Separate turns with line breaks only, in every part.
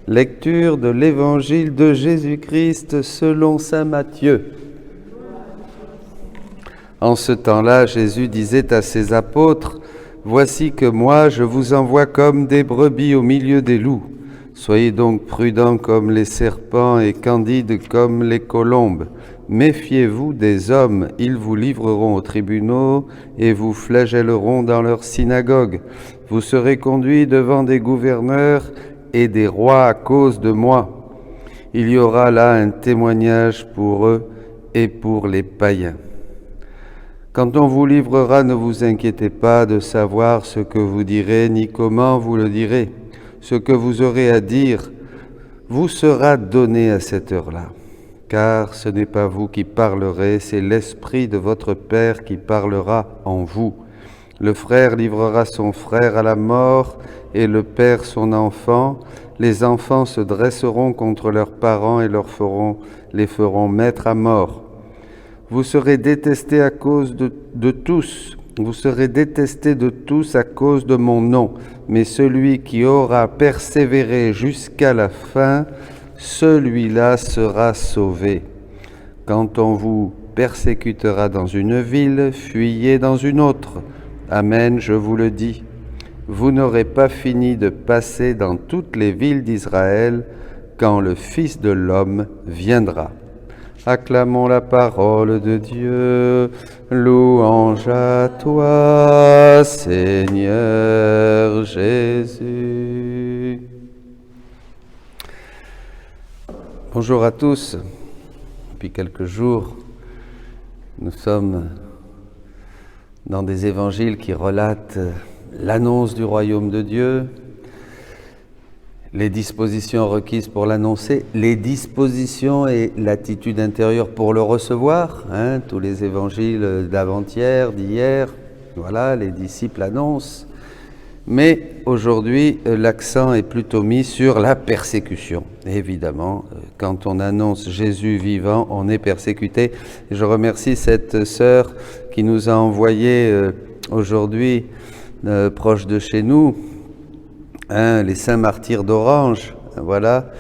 Lecture de l'Évangile de Jésus-Christ selon saint Matthieu. En ce temps-là, Jésus disait à ses apôtres, « Voici que moi, je vous envoie comme des brebis au milieu des loups. Soyez donc prudents comme les serpents et candides comme les colombes. Méfiez-vous des hommes, ils vous livreront aux tribunaux et vous flagelleront dans leurs synagogues. Vous serez conduits devant des gouverneurs et des rois à cause de moi. Il y aura là un témoignage pour eux et pour les païens. Quand on vous livrera, ne vous inquiétez pas de savoir ce que vous direz ni comment vous le direz. Ce que vous aurez à dire vous sera donné à cette heure-là. Car ce n'est pas vous qui parlerez, c'est l'Esprit de votre Père qui parlera en vous. Le frère livrera son frère à la mort et le père son enfant. Les enfants se dresseront contre leurs parents et les feront mettre à mort. Vous serez détestés à cause de tous. Vous serez détestés de tous à cause de mon nom. Mais celui qui aura persévéré jusqu'à la fin, celui-là sera sauvé. Quand on vous persécutera dans une ville, fuyez dans une autre. Amen, je vous le dis. Vous n'aurez pas fini de passer dans toutes les villes d'Israël quand le Fils de l'homme viendra. Acclamons la parole de Dieu. Louange à toi, Seigneur Jésus. Bonjour à tous. Depuis quelques jours, nous sommes dans des évangiles qui relatent l'annonce du royaume de Dieu, les dispositions requises pour l'annoncer, les dispositions et l'attitude intérieure pour le recevoir. Tous les évangiles d'avant-hier, d'hier, voilà, les disciples annoncent. Mais aujourd'hui, l'accent est plutôt mis sur la persécution. Évidemment, quand on annonce Jésus vivant, on est persécuté. Et je remercie cette sœur qui nous a envoyé aujourd'hui, proche de chez nous, les saints martyrs d'Orange. Voilà,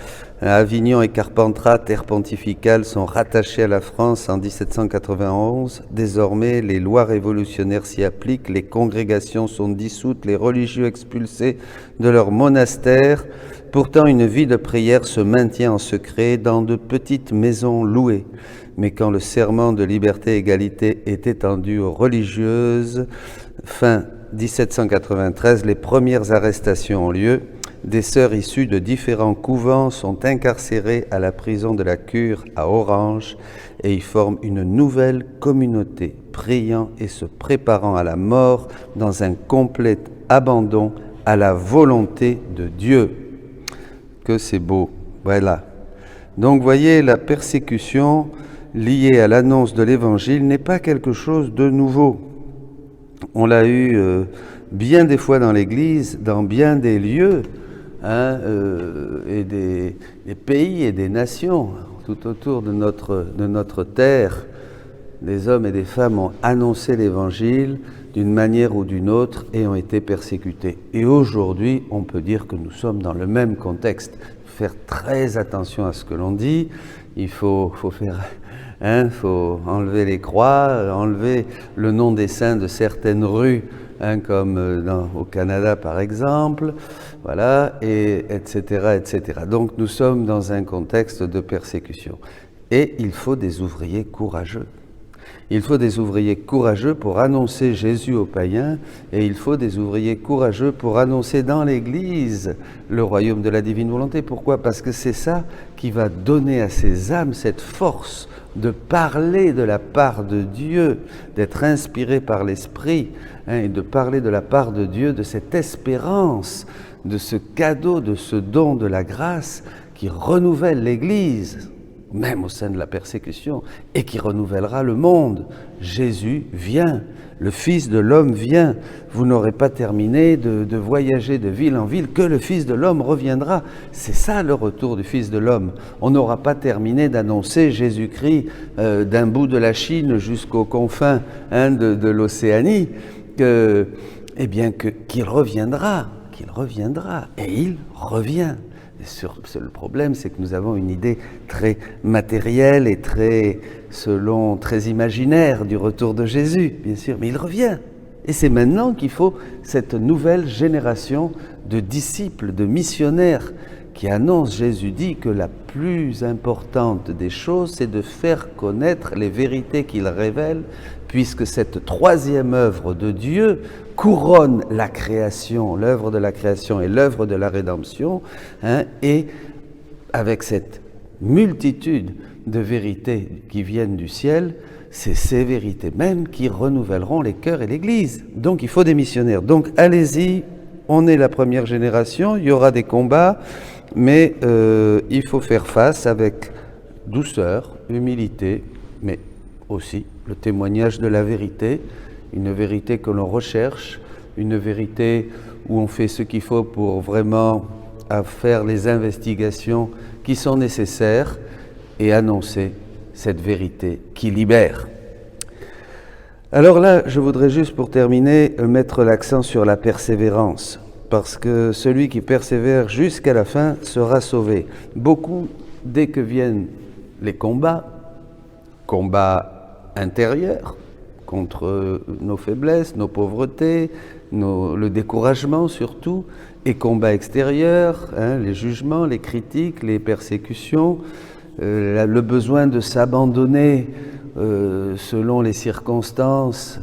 Avignon et Carpentras, terre pontificale, sont rattachés à la France en 1791. Désormais, les lois révolutionnaires s'y appliquent, les congrégations sont dissoutes, les religieux expulsés de leur monastère. Pourtant, une vie de prière se maintient en secret dans de petites maisons louées. Mais quand le serment de liberté et égalité est étendu aux religieuses, fin 1793, les premières arrestations ont lieu. Des sœurs issues de différents couvents sont incarcérées à la prison de la Cure à Orange et y forment une nouvelle communauté, priant et se préparant à la mort dans un complet abandon à la volonté de Dieu. Que c'est beau, voilà. Donc voyez, la persécution liée à l'annonce de l'Évangile n'est pas quelque chose de nouveau. On l'a eu bien des fois dans l'Église, dans bien des lieux, et des pays et des nations tout autour de notre terre. Des hommes et des femmes ont annoncé l'Évangile d'une manière ou d'une autre et ont été persécutés. Et aujourd'hui, on peut dire que nous sommes dans le même contexte. Faire très attention à ce que l'on dit. Il faut faut enlever les croix, enlever le nom des saints de certaines rues, comme au Canada par exemple, voilà, et etc., etc. Donc nous sommes dans un contexte de persécution. Et il faut des ouvriers courageux. Il faut des ouvriers courageux pour annoncer Jésus aux païens, et il faut des ouvriers courageux pour annoncer dans l'Église le royaume de la divine volonté. Pourquoi ? Parce que c'est ça qui va donner à ces âmes cette force de parler de la part de Dieu, d'être inspiré par l'Esprit, et de parler de la part de Dieu, de cette espérance, de ce cadeau, de ce don de la grâce qui renouvelle l'Église, même au sein de la persécution, et qui renouvellera le monde. Jésus vient, le Fils de l'homme vient. Vous n'aurez pas terminé de voyager de ville en ville, que le Fils de l'homme reviendra. C'est ça le retour du Fils de l'homme. On n'aura pas terminé d'annoncer Jésus-Christ d'un bout de la Chine jusqu'aux confins de l'Océanie, qu'il reviendra. qu'il reviendra. Et il revient. Le problème, c'est que nous avons une idée très matérielle et très imaginaire du retour de Jésus, bien sûr, mais il revient. Et c'est maintenant qu'il faut cette nouvelle génération de disciples, de missionnaires qui annoncent, Jésus dit que la plus importante des choses, c'est de faire connaître les vérités qu'il révèle, puisque cette troisième œuvre de Dieu couronne la création, l'œuvre de la création et l'œuvre de la rédemption, et avec cette multitude de vérités qui viennent du ciel, c'est ces vérités même qui renouvelleront les cœurs et l'Église. Donc il faut des missionnaires. Donc allez-y, on est la première génération, il y aura des combats, mais il faut faire face avec douceur, humilité, mais aussi le témoignage de la vérité, une vérité que l'on recherche, une vérité où on fait ce qu'il faut pour vraiment faire les investigations qui sont nécessaires et annoncer cette vérité qui libère. Alors là, je voudrais juste pour terminer mettre l'accent sur la persévérance, parce que celui qui persévère jusqu'à la fin sera sauvé. Beaucoup, dès que viennent les combats intérieurs, contre nos faiblesses, nos pauvretés, le découragement surtout, et combats extérieurs, les jugements, les critiques, les persécutions, le besoin de s'abandonner selon les circonstances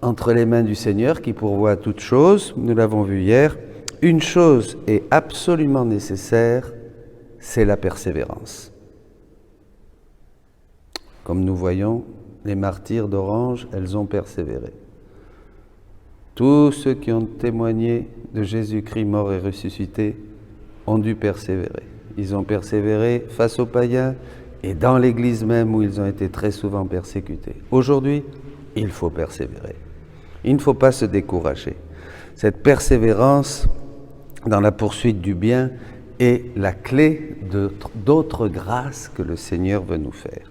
entre les mains du Seigneur qui pourvoit à toutes choses, nous l'avons vu hier. Une chose est absolument nécessaire, c'est la persévérance. Comme nous voyons, les martyrs d'Orange, elles ont persévéré. Tous ceux qui ont témoigné de Jésus-Christ mort et ressuscité ont dû persévérer. Ils ont persévéré face aux païens et dans l'Église même où ils ont été très souvent persécutés. Aujourd'hui, il faut persévérer. Il ne faut pas se décourager. Cette persévérance dans la poursuite du bien est la clé d'autres grâces que le Seigneur veut nous faire.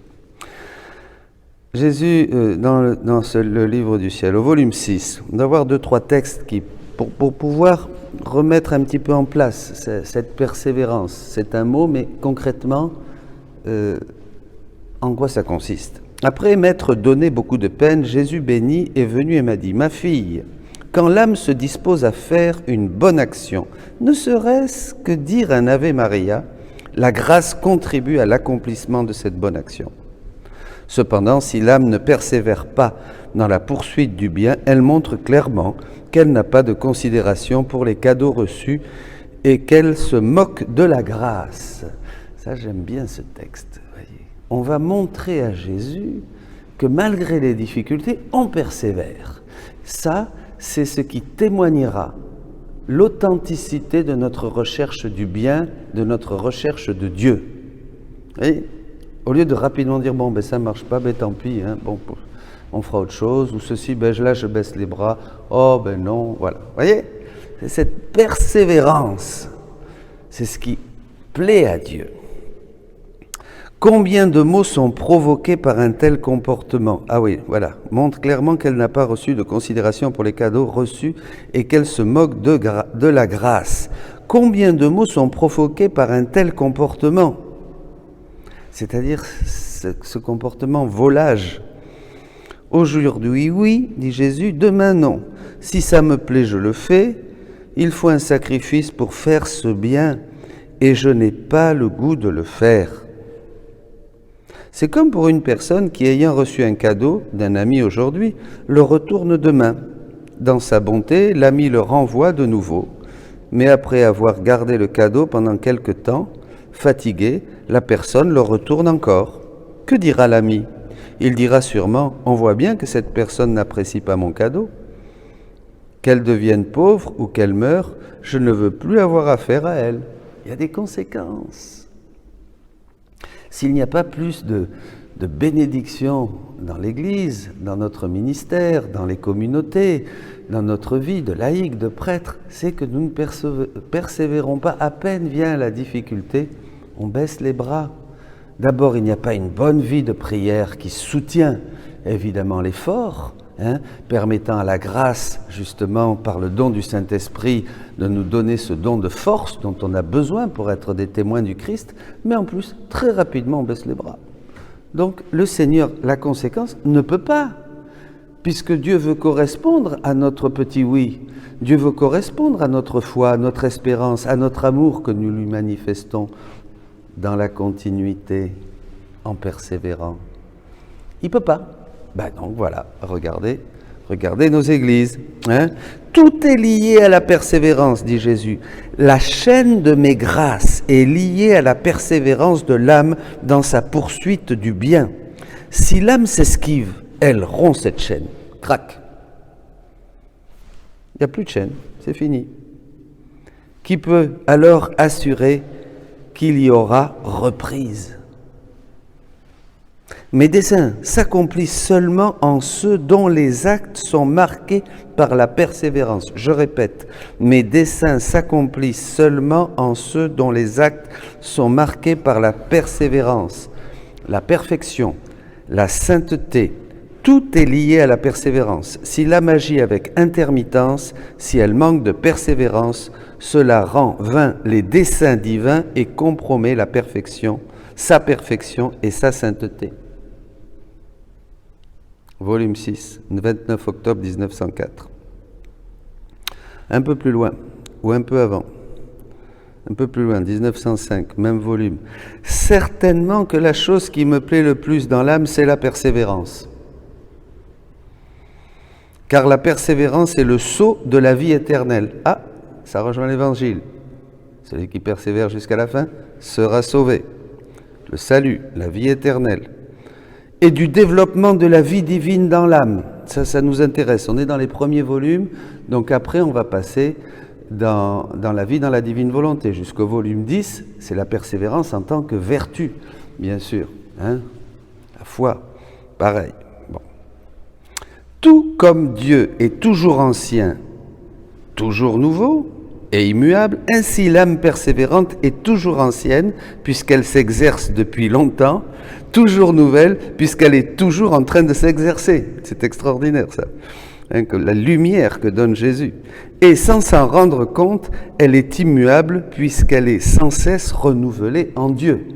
Jésus, dans le livre du ciel, au volume 6, on va voir 2-3 textes qui, pour pouvoir remettre un petit peu en place cette persévérance. C'est un mot, mais concrètement, en quoi ça consiste? Après m'être donné beaucoup de peine, Jésus béni est venu et m'a dit « Ma fille, quand l'âme se dispose à faire une bonne action, ne serait-ce que dire un Ave Maria, la grâce contribue à l'accomplissement de cette bonne action. Cependant, si l'âme ne persévère pas dans la poursuite du bien, elle montre clairement qu'elle n'a pas de considération pour les cadeaux reçus et qu'elle se moque de la grâce. » Ça, j'aime bien ce texte. Voyez. On va montrer à Jésus que malgré les difficultés, on persévère. Ça, c'est ce qui témoignera l'authenticité de notre recherche du bien, de notre recherche de Dieu. Et au lieu de rapidement dire « bon, ben ça ne marche pas, ben tant pis, bon, on fera autre chose », ou ceci, ben là je baisse les bras, oh ben non, voilà. Vous voyez, c'est cette persévérance, c'est ce qui plaît à Dieu. Combien de maux sont provoqués par un tel comportement? Ah oui, voilà, montre clairement qu'elle n'a pas reçu de considération pour les cadeaux reçus et qu'elle se moque de la grâce. Combien de maux sont provoqués par un tel comportement? C'est-à-dire ce comportement volage. Aujourd'hui, oui, dit Jésus, demain, non. Si ça me plaît, je le fais. Il faut un sacrifice pour faire ce bien et je n'ai pas le goût de le faire. C'est comme pour une personne qui, ayant reçu un cadeau d'un ami aujourd'hui, le retourne demain. Dans sa bonté, l'ami le renvoie de nouveau, mais après avoir gardé le cadeau pendant quelque temps, fatigué, la personne le retourne encore. Que dira l'ami? Il dira sûrement « On voit bien que cette personne n'apprécie pas mon cadeau. Qu'elle devienne pauvre ou qu'elle meure, je ne veux plus avoir affaire à elle. » Il y a des conséquences. S'il n'y a pas plus de bénédiction dans l'Église, dans notre ministère, dans les communautés, dans notre vie de laïcs, de prêtres, c'est que nous ne persévérons pas. À peine vient la difficulté, on baisse les bras. D'abord, il n'y a pas une bonne vie de prière qui soutient évidemment l'effort, permettant à la grâce, justement, par le don du Saint-Esprit, de nous donner ce don de force dont on a besoin pour être des témoins du Christ, mais en plus, très rapidement, on baisse les bras. Donc, le Seigneur, la conséquence, ne peut pas, puisque Dieu veut correspondre à notre petit oui. Dieu veut correspondre à notre foi, à notre espérance, à notre amour que nous lui manifestons dans la continuité, en persévérant. Il ne peut pas. Donc voilà, regardez nos églises. Tout est lié à la persévérance, dit Jésus. La chaîne de mes grâces est liée à la persévérance de l'âme dans sa poursuite du bien. Si l'âme s'esquive, elle rompt cette chaîne. Crac. Il n'y a plus de chaîne, c'est fini. Qui peut alors assurer qu'il y aura reprise ? Mes desseins s'accomplissent seulement en ceux dont les actes sont marqués par la persévérance. Je répète, mes desseins s'accomplissent seulement en ceux dont les actes sont marqués par la persévérance. La perfection, la sainteté, tout est lié à la persévérance. Si l'âme agit avec intermittence, si elle manque de persévérance, cela rend vains les desseins divins et compromet la perfection, sa perfection et sa sainteté. Volume 6, 29 octobre 1904. Un peu plus loin, ou un peu avant, un peu plus loin, 1905, même volume. Certainement que la chose qui me plaît le plus dans l'âme, c'est la persévérance. Car la persévérance est le sceau de la vie éternelle. Ah, ça rejoint l'Évangile. Celui qui persévère jusqu'à la fin sera sauvé. Le salut, la vie éternelle. Et du développement de la vie divine dans l'âme. Ça nous intéresse. On est dans les premiers volumes, donc après on va passer dans la vie dans la divine volonté. Jusqu'au volume 10, c'est la persévérance en tant que vertu, bien sûr. La foi, pareil. Bon. Tout comme Dieu est toujours ancien, toujours nouveau et immuable, ainsi l'âme persévérante est toujours ancienne, puisqu'elle s'exerce depuis longtemps, toujours nouvelle, puisqu'elle est toujours en train de s'exercer. C'est extraordinaire, ça. La lumière que donne Jésus. Et sans s'en rendre compte, elle est immuable, puisqu'elle est sans cesse renouvelée en Dieu.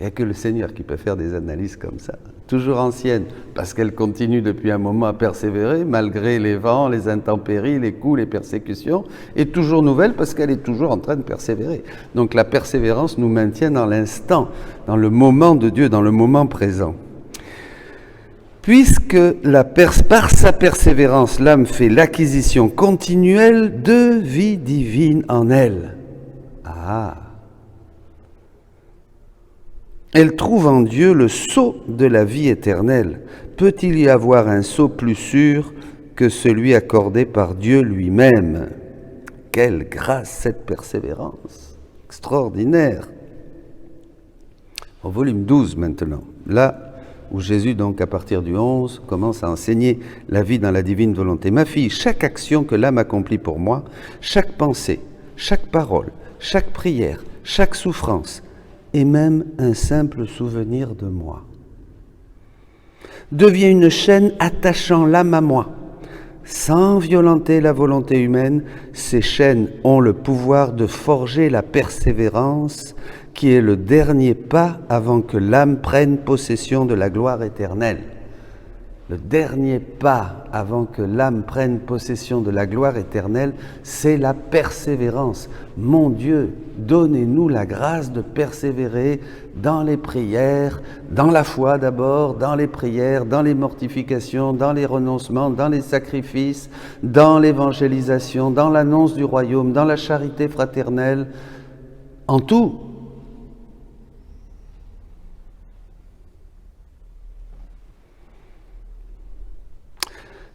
Il n'y a que le Seigneur qui peut faire des analyses comme ça. Toujours ancienne, parce qu'elle continue depuis un moment à persévérer, malgré les vents, les intempéries, les coups, les persécutions, et toujours nouvelle, parce qu'elle est toujours en train de persévérer. Donc la persévérance nous maintient dans l'instant, dans le moment de Dieu, dans le moment présent. Puisque par sa persévérance, l'âme fait l'acquisition continuelle de vie divine en elle. Elle trouve en Dieu le sceau de la vie éternelle. Peut-il y avoir un sceau plus sûr que celui accordé par Dieu lui-même ? Quelle grâce cette persévérance! Extraordinaire! Au volume 12 maintenant, là où Jésus, donc à partir du 11, commence à enseigner la vie dans la divine volonté. Ma fille, chaque action que l'âme accomplit pour moi, chaque pensée, chaque parole, chaque prière, chaque souffrance, et même un simple souvenir de moi, devient une chaîne attachant l'âme à moi. Sans violenter la volonté humaine, ces chaînes ont le pouvoir de forger la persévérance qui est le dernier pas avant que l'âme prenne possession de la gloire éternelle. Le dernier pas avant que l'âme prenne possession de la gloire éternelle, c'est la persévérance. Mon Dieu, donnez-nous la grâce de persévérer dans les prières, dans la foi d'abord, dans les prières, dans les mortifications, dans les renoncements, dans les sacrifices, dans l'évangélisation, dans l'annonce du royaume, dans la charité fraternelle, en tout.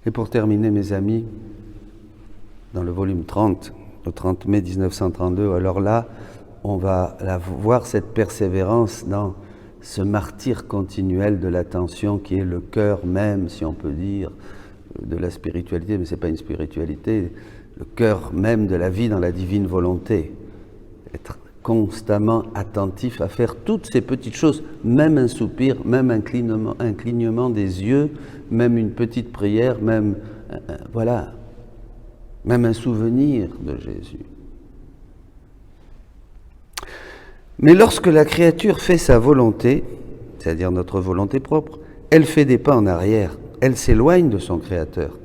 Et pour terminer, mes amis, dans le volume 30, le 30 mai 1932, alors là, on va voir cette persévérance dans ce martyre continuel de l'attention qui est le cœur même, si on peut dire, de la spiritualité, mais ce n'est pas une spiritualité, le cœur même de la vie dans la divine volonté. Être constamment attentif à faire toutes ces petites choses, même un soupir, même un clignement des yeux, même une petite prière, même, voilà, même un souvenir de Jésus. Mais lorsque la créature fait sa volonté, c'est-à-dire notre volonté propre, elle fait des pas en arrière, elle s'éloigne de son Créateur.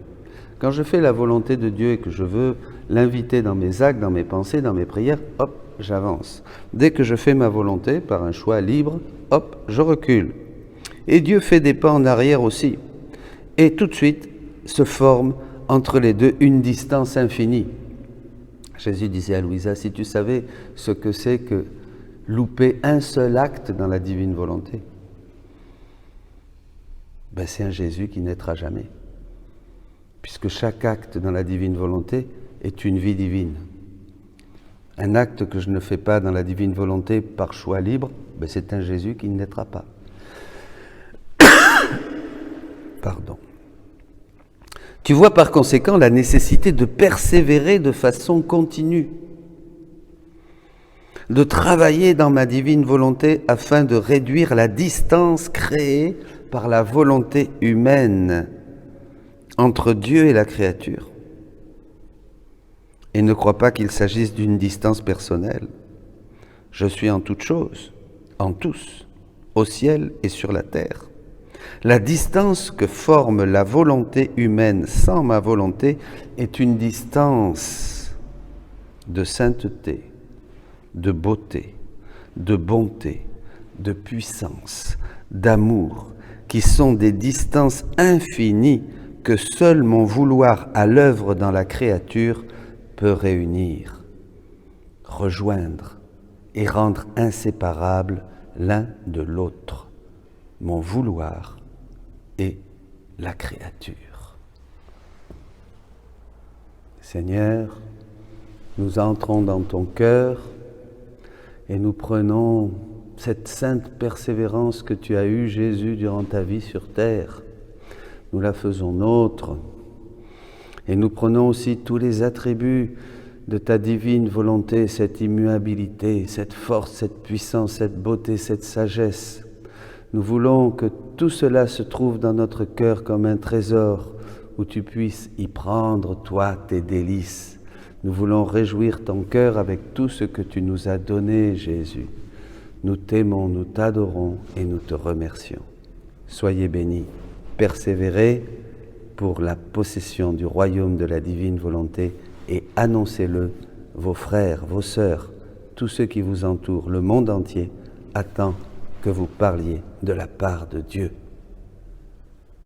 Quand je fais la volonté de Dieu et que je veux l'inviter dans mes actes, dans mes pensées, dans mes prières, hop, j'avance. Dès que je fais ma volonté par un choix libre, hop, je recule. Et Dieu fait des pas en arrière aussi. Et tout de suite se forme entre les deux une distance infinie. Jésus disait à Louisa, si tu savais ce que c'est que louper un seul acte dans la divine volonté, ben c'est un Jésus qui naîtra jamais. Puisque chaque acte dans la divine volonté est une vie divine. Un acte que je ne fais pas dans la divine volonté par choix libre, ben c'est un Jésus qui ne naîtra pas. Pardon. Tu vois par conséquent la nécessité de persévérer de façon continue, de travailler dans ma divine volonté afin de réduire la distance créée par la volonté humaine entre Dieu et la créature. Et ne crois pas qu'il s'agisse d'une distance personnelle. Je suis en toutes choses, en tous, au ciel et sur la terre. La distance que forme la volonté humaine sans ma volonté est une distance de sainteté, de beauté, de bonté, de puissance, d'amour, qui sont des distances infinies que seul mon vouloir à l'œuvre dans la créature peut réunir, rejoindre et rendre inséparables l'un de l'autre, mon vouloir et la créature. Seigneur, nous entrons dans ton cœur et nous prenons cette sainte persévérance que tu as eue, Jésus, durant ta vie sur terre. Nous la faisons nôtre et nous prenons aussi tous les attributs de ta divine volonté, cette immuabilité, cette force, cette puissance, cette beauté, cette sagesse. Nous voulons que tout cela se trouve dans notre cœur comme un trésor où tu puisses y prendre, toi, tes délices. Nous voulons réjouir ton cœur avec tout ce que tu nous as donné, Jésus. Nous t'aimons, nous t'adorons et nous te remercions. Soyez bénis. Persévérez pour la possession du royaume de la divine volonté et annoncez-le, vos frères, vos sœurs, tous ceux qui vous entourent, le monde entier attend que vous parliez de la part de Dieu.